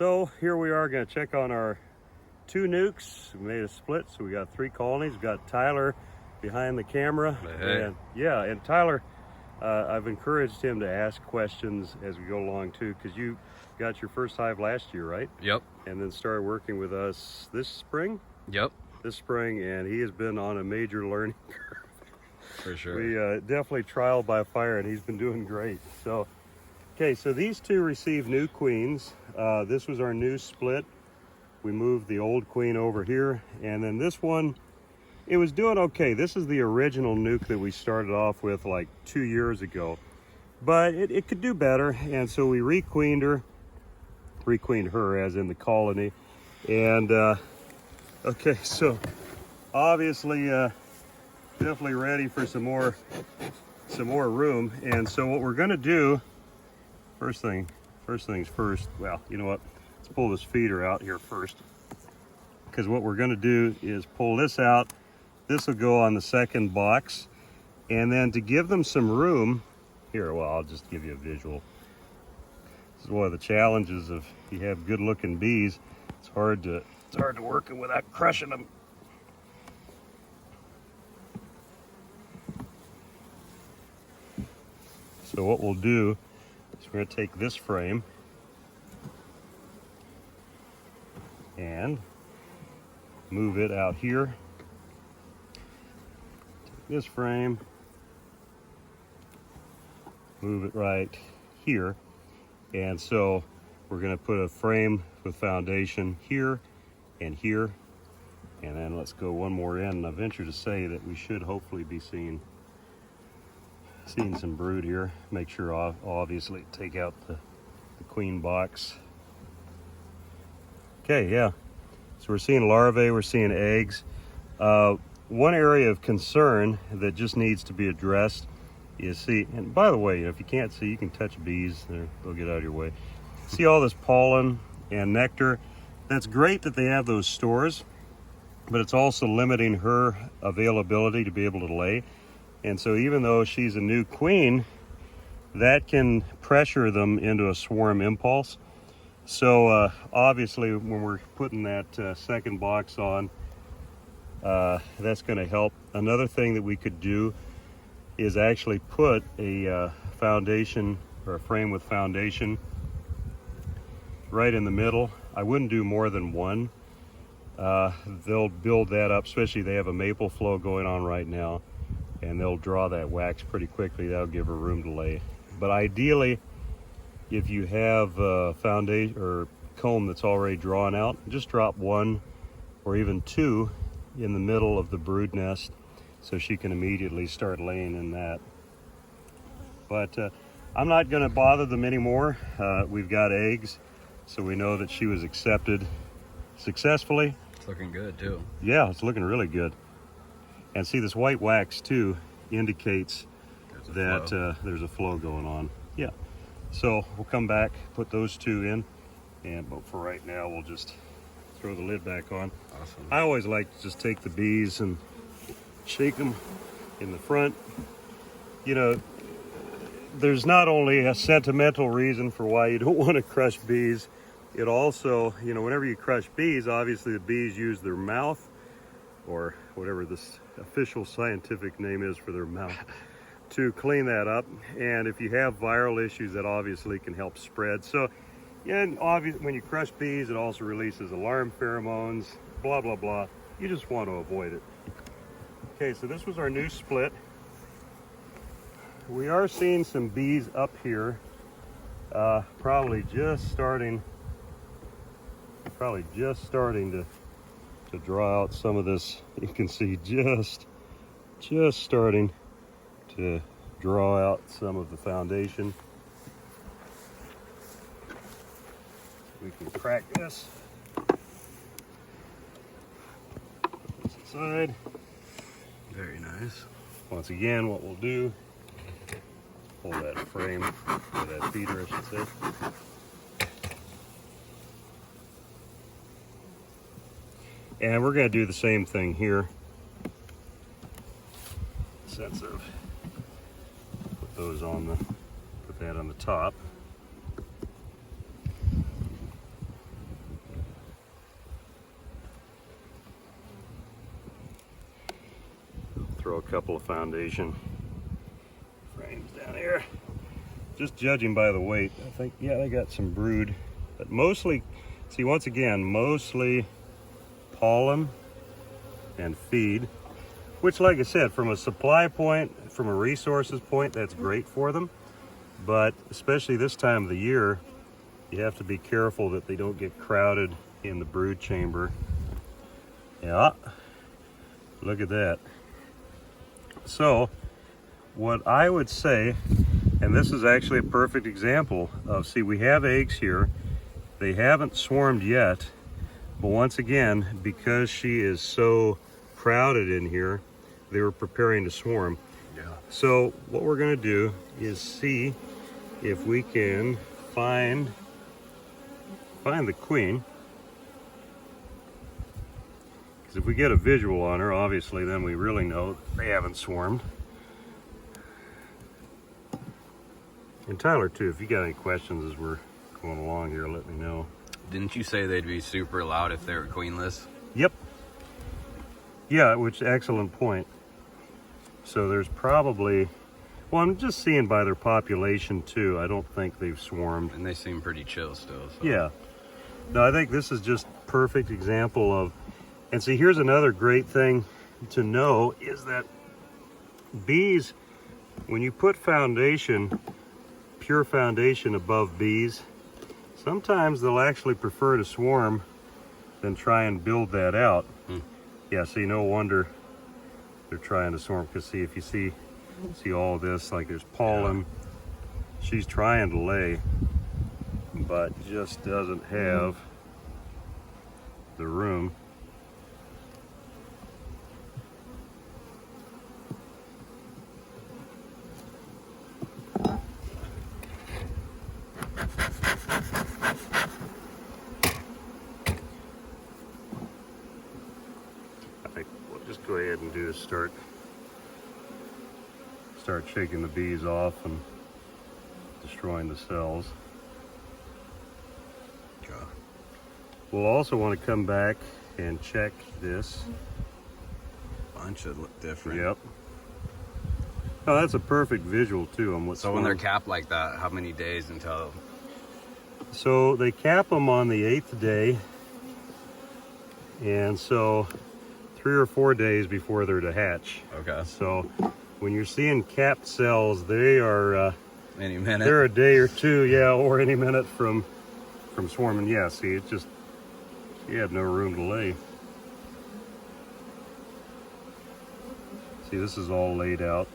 So here we are going to check on our two nukes. We made a split, so we got 3 colonies. We've got Tyler behind the camera. Hey. And Tyler, I've encouraged him to ask questions as we go along too, because you got your first hive last year, right? Yep. And then started working with us this spring? Yep. This spring, and he has been on a major learning curve. For sure. We definitely trial by fire, and he's been doing great. So, okay, so these two received new queens. This was our new split. We moved the old queen over here, and then this one, it was doing okay. This is the original nuke that we started off with like 2 years ago, but it could do better, and so we requeened her as in the colony. And okay, so obviously definitely ready for some more room. And so what we're gonna do, first things first, well, you know what, let's pull this feeder out here first, because what we're gonna do is pull this out. This will go on the second box, and then to give them some room here, well, I'll just give you a visual. This is one of the challenges of, you have good looking bees, it's hard to work them without crushing them. So what we'll do is we're going to take this frame and move it out here. Take this frame, move it right here. And so we're going to put a frame with foundation here and here. And then let's go one more in. And I venture to say that we should hopefully be seeing some brood here. Make sure, obviously, take out the queen box. Okay, yeah. So we're seeing larvae, we're seeing eggs. One area of concern that just needs to be addressed is, see, and by the way, if you can't see, you can touch bees. They'll get out of your way. See all this pollen and nectar? That's great that they have those stores, but it's also limiting her availability to be able to lay. And so even though she's a new queen, that can pressure them into a swarm impulse. So obviously when we're putting that second box on, that's going to help. Another thing that we could do is actually put a foundation or a frame with foundation right in the middle. I wouldn't do more than one. They'll build that up, especially they have a maple flow going on right now, and they'll draw that wax pretty quickly. That'll give her room to lay. But ideally, if you have a foundation or comb that's already drawn out, just drop 1 or even 2 in the middle of the brood nest so she can immediately start laying in that. But I'm not going to bother them anymore. We've got eggs, so we know that she was accepted successfully. It's looking good too. Yeah, it's looking really good. And see, this white wax too indicates that there's a flow going on. Yeah. So we'll come back, put those 2 in, but for right now, we'll just throw the lid back on. Awesome. I always like to just take the bees and shake them in the front. You know, there's not only a sentimental reason for why you don't want to crush bees, it also, you know, whenever you crush bees, obviously the bees use their mouth, or whatever this official scientific name is for their mouth, to clean that up. And if you have viral issues, that obviously can help spread. So, yeah, and obviously when you crush bees, it also releases alarm pheromones, blah, blah, blah. You just want to avoid it. Okay, so this was our new split. We are seeing some bees up here, probably just starting to draw out some of this. You can see just starting to draw out some of the foundation. We can crack this. Put this aside. Very nice. Once again, what we'll do, pull that frame, or that feeder, I should say. And we're going to do the same thing here. Sense of put those on the, put that on the top. throw a couple of foundation frames down here. Just judging by the weight, I think, yeah, they got some brood, but mostly, see, once again, mostly pollen and feed, which, like I said, from a supply point, from a resources point, that's great for them. But especially this time of the year, you have to be careful that they don't get crowded in the brood chamber. Yeah, look at that. So what I would say, and this is actually a perfect example of, see, we have eggs here. They haven't swarmed yet, but once again, because she is so crowded in here, they were preparing to swarm. Yeah. So what we're gonna do is see if we can find the queen. Because if we get a visual on her, obviously, then we really know they haven't swarmed. And Tyler, too, if you got any questions as we're going along here, let me know. Didn't you say they'd be super loud if they were queenless? Yep. Yeah, which excellent point. So there's probably, well, I'm just seeing by their population too, I don't think they've swarmed. And they seem pretty chill still. So. Yeah. No, I think this is just perfect example of, and see, here's another great thing to know is that bees, when you put foundation, pure foundation above bees, sometimes they'll actually prefer to swarm than try and build that out. Yeah, see, no wonder they're trying to swarm, because see, if you see all of this, like there's pollen, she's trying to lay, but just doesn't have the room. I think we'll just go ahead and do is start shaking the bees off and destroying the cells. Okay. We'll also want to come back and check this. Bunch should look different. Yep. Oh, that's a perfect visual too on what's. So when they're capped like that, how many days until? So they cap them on the 8th day, and so 3 or 4 days before they're to hatch. Okay. So when you're seeing capped cells, they are Any minute. they're a day or two, yeah, or any minute from swarming. Yeah, see, it just, she had no room to lay. See, this is all laid out.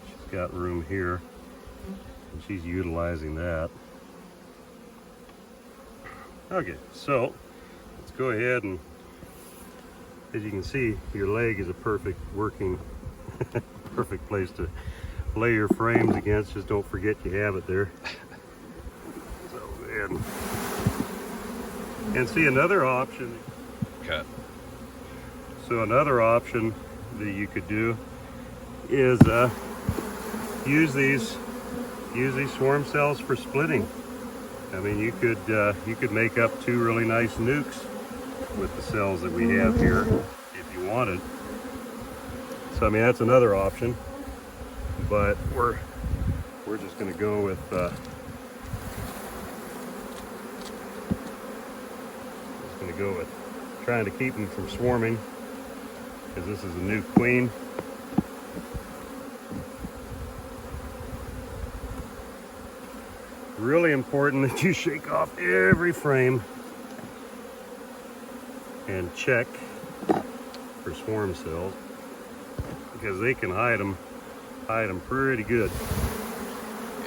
She's got room here, and she's utilizing that. Okay, so let's go ahead and, as you can see, your leg is a perfect working, perfect place to lay your frames against. Just don't forget you have it there. So, and see, another option. Okay. So another option that you could do is use these swarm cells for splitting. I mean, you could make up 2 really nice nukes with the cells that we have here if you wanted. So I mean, that's another option, but we're just going to go with trying to keep them from swarming, because this is a new queen. Really important that you shake off every frame and check for swarm cells, because they can hide them pretty good.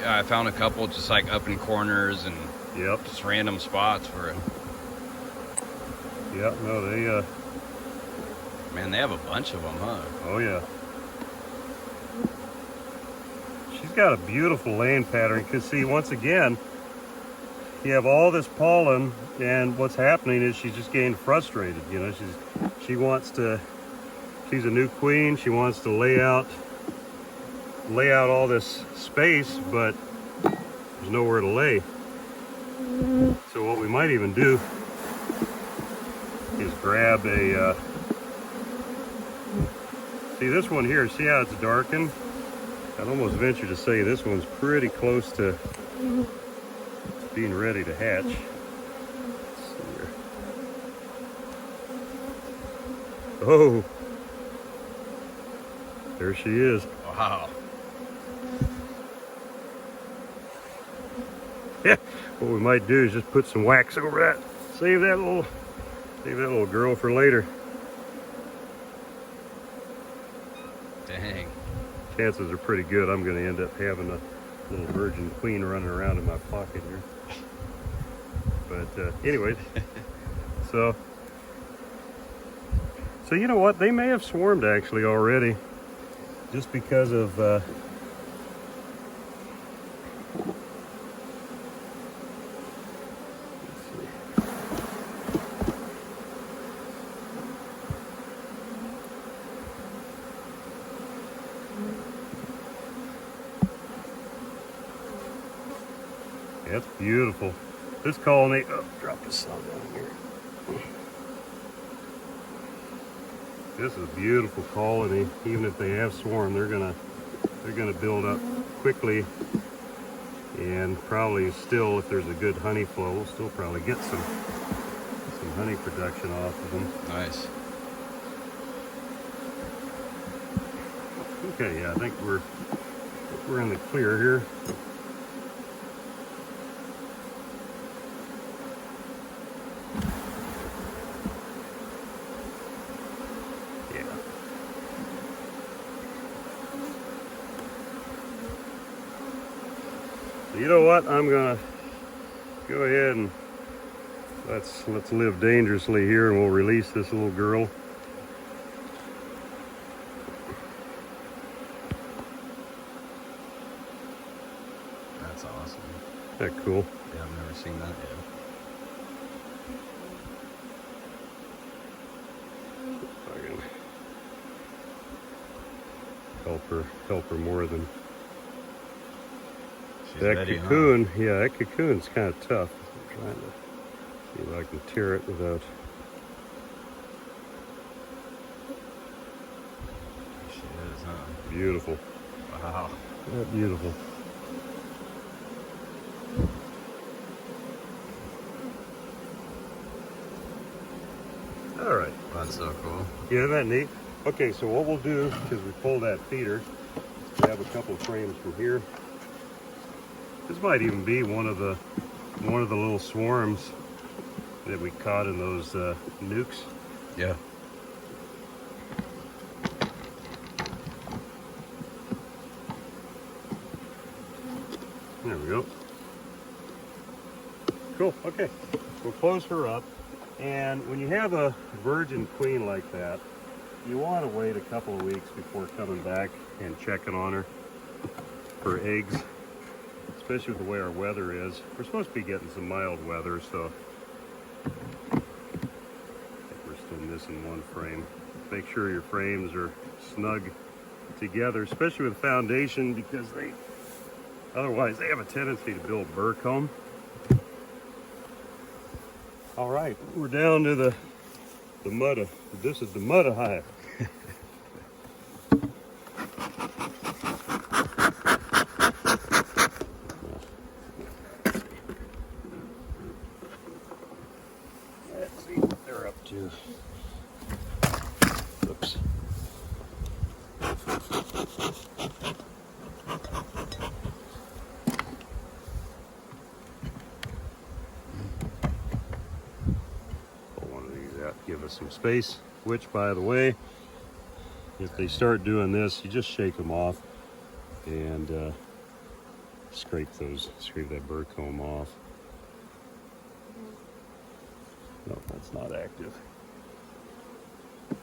Yeah, I found a couple just like up in corners and Yep. just random spots for it. Yep. No, they. Man, they have a bunch of them, huh? Oh yeah. She's got a beautiful laying pattern, because see, once again, you have all this pollen, and what's happening is she's just getting frustrated. You know, she's a new queen. She wants to lay out all this space, but there's nowhere to lay. So what we might even do is grab a See this one here, see how it's darkened? I'd almost venture to say this one's pretty close to being ready to hatch. Let's see here. Oh, there she is. Wow. Yeah, what we might do is just put some wax over that. Save that little girl for later. Dang. Chances are pretty good I'm going to end up having a little virgin queen running around in my pocket here. But anyways, so you know what? They may have swarmed actually already, just because of that's beautiful. This colony, oh, drop the sun down here. This is a beautiful colony. Even if they have swarmed, they're gonna build up quickly, and probably still, if there's a good honey flow, we'll still probably get some honey production off of them. Nice. Okay, yeah, I think we're in the clear here. You know what? I'm gonna go ahead and let's live dangerously here, and we'll release this little girl. That's awesome. Isn't that cool? Yeah, I've never seen that yet. If I can help her more than She's that ready, cocoon. huh? Yeah, that cocoon's kind of tough. I'm trying to see if I can tear it without. She is, huh? Beautiful. Wow. Yeah, beautiful. All right. That's so cool. Yeah, isn't that neat? Okay, so what we'll do, because we pulled that feeder, grab a couple of frames from here. This might even be one of the little swarms that we caught in those nukes. Yeah. There we go. Cool. Okay, we'll close her up. And when you have a virgin queen like that, you want to wait a couple of weeks before coming back and checking on her for eggs, especially with the way our weather is. We're supposed to be getting some mild weather, so I think we're still missing one frame. Make sure your frames are snug together, especially with foundation, because otherwise they have a tendency to build burr comb. All right, we're down to the mud. This is the mud hive. Let's see what they're up to. Oops. Give us some space, which, by the way, if they start doing this, you just shake them off and scrape that burr comb off. No, that's not active. Use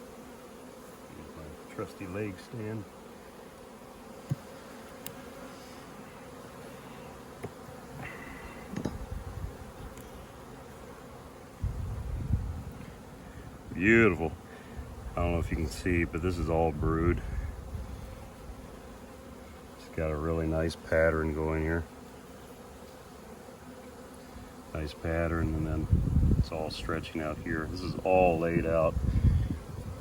my trusty leg stand. Beautiful. I don't know if you can see, but this is all brood. It's got a really nice pattern going here. Nice pattern, and then it's all stretching out here. This is all laid out.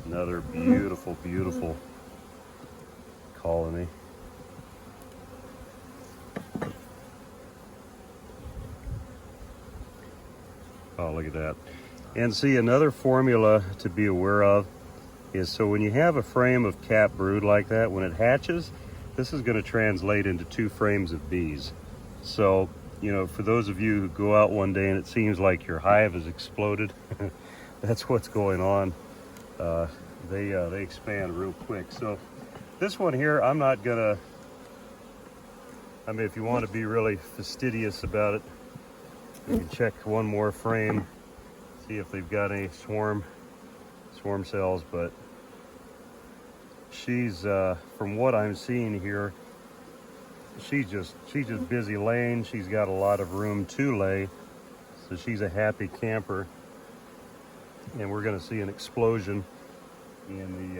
Another beautiful, beautiful colony. Oh, look at that. And see, another formula to be aware of is, so when you have a frame of cap brood like that, when it hatches, this is going to translate into 2 frames of bees. So, you know, for those of you who go out one day and it seems like your hive has exploded, that's what's going on. They expand real quick. So this one here, I'm not gonna, I mean, if you want to be really fastidious about it, you can check one more frame, see if they've got any swarm cells, but she's, from what I'm seeing here, she's just busy laying. She's got a lot of room to lay, so she's a happy camper. And we're going to see an explosion in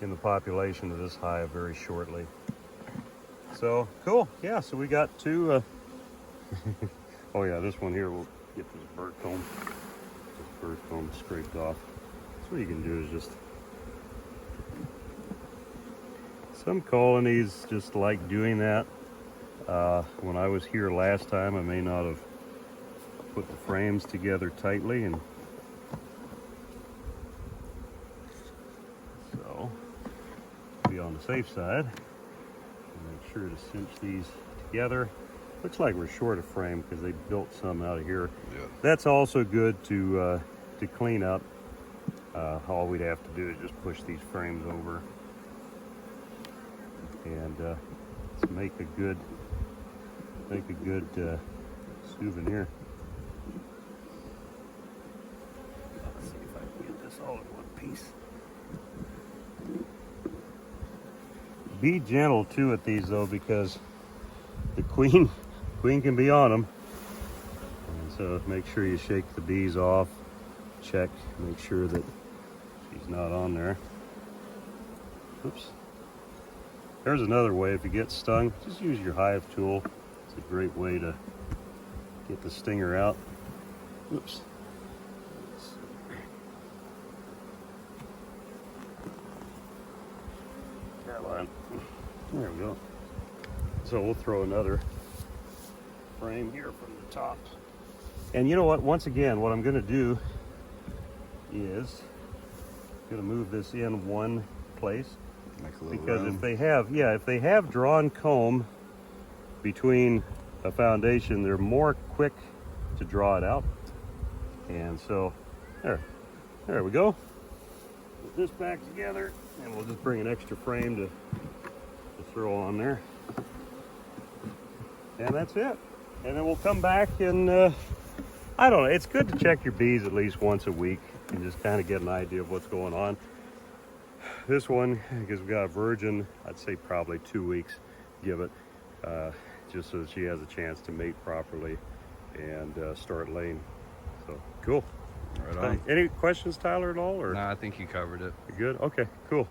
the population of this hive very shortly. So cool, yeah. So we got 2. Oh yeah, this one here, we'll get this bird comb. This bird comb scraped off. So what you can do is just, some colonies just like doing that. When I was here last time, I may not have put the frames together tightly, and so be on the safe side. Make sure to cinch these together. Looks like we're short a frame because they built some out of here. Yeah. That's also good to clean up. All we'd have to do is just push these frames over and let's make a good souvenir. Let's see if I can get this all in one piece. Be gentle too at these though, because the queen can be on them. And so make sure you shake the bees off, check, make sure that she's not on there. Oops. There's another way. If you get stung, just use your hive tool. It's a great way to get the stinger out. Oops. There we go. So we'll throw another frame here from the top. And you know what? Once again, what I'm going to do is going to move this in one place. Make a little because room. if they have drawn comb between a foundation, they're more quick to draw it out. And so there we go. Put this back together, and we'll just bring an extra frame to throw on there. And that's it. And then we'll come back and I don't know, it's good to check your bees at least once a week and just kind of get an idea of what's going on. This one, because we've got a virgin, I'd say probably 2 weeks, give it, just so that she has a chance to mate properly and start laying. So cool. Right on. Any questions, Tyler, at all? Or? No, I think you covered it. You good? Okay, cool.